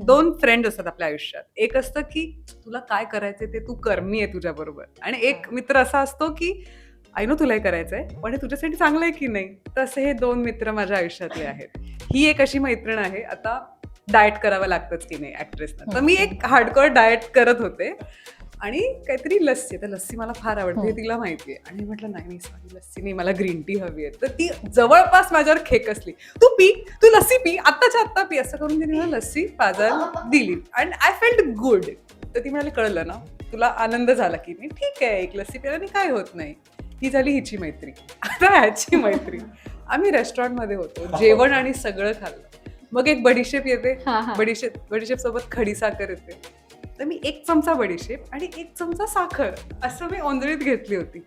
दोन फ्रेंड असतात आपल्या आयुष्यात. एक असतं की तुला काय करायचंय ते तू कर, मी आहे तुझ्या बरोबर. आणि एक मित्र असा असतो की आय नो तुला हे करायचंय, पण हे तुझ्यासाठी चांगलं आहे की नाही. तसे हे दोन मित्र माझ्या आयुष्यातले आहेत. ही एक अशी मैत्रीण आहे. आता डाएट करावं लागतंच की नाही ऍक्ट्रेसना. तर मी एक हार्डकोर डाएट करत होते आणि काहीतरी लस्सी, तर लस्सी मला फार आवडते हे तिला माहिती आहे. आणि म्हटलं नाही सॉरी लस्सी नाही, मला ग्रीन टी हवी आहे. तर ती जवळपास माझ्यावर खेकसली, तू पी, तू लस्सी पी, आत्ताच्या आत्ता पी. असं करून तिने मला लस्सी पाजायला दिली अँड आय फेल्ट गुड. तर ती म्हणाली कळलं ना, तुला आनंद झाला की नाही, ठीक आहे एक लस्सी पिल्याने काय होत नाही. ही झाली हिची मैत्री. आता ह्याची मैत्री, आम्ही रेस्टॉरंटमध्ये होतो, जेवण आणि सगळं खाल्लं. मग एक बडीशेप येते, बडीशेप सोबत खडी साखर येते. तर मी 1 चमचा बडीशेप आणि 1 चमचा साखर असं मी ओंजळीत घेतली होती.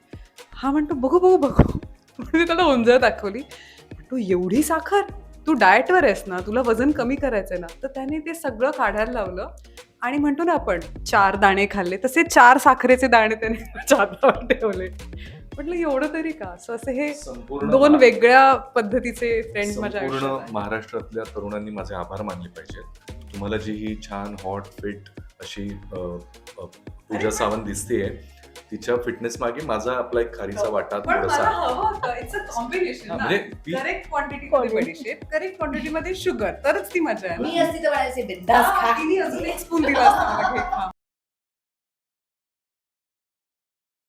हा म्हणतो बघू बघू बघू. मी त्याला ओंजळ दाखवली. म्हणतो एवढी साखर, तू डाएटवर आहेस ना, तुला वजन कमी करायचंय ना. तर त्याने ते सगळं काढायला लावलं आणि म्हणतो ना आपण 4 दाणे खाल्ले, तसे 4 साखरेचे दाणे त्याने माझ्या हातावर ठेवले. म्हटलं एवढं तरी का. असं हे दोन वेगळ्या पद्धतीचे फ्रेंड माझ्या आयुष्यात आहेत. महाराष्ट्रातल्या तरुणांनी माझे आभार मानले पाहिजेत. तुम्हाला जी ही छान हॉट फिट अशी पूजा सावंत दिसतेय, तिच्या फिटनेस मागे माझा आपला एक खारीचा वाटा थोडासा म्हणजे करेक्ट क्वांटिटीमध्ये बडीशेप, करेक्ट क्वांटिटीमध्ये शुगर, तरच ती मजा आहे. मी असती तर म्हणायचे बिनधास्त खा. तिने अजून एक स्पून दिला असता मला, घे खा.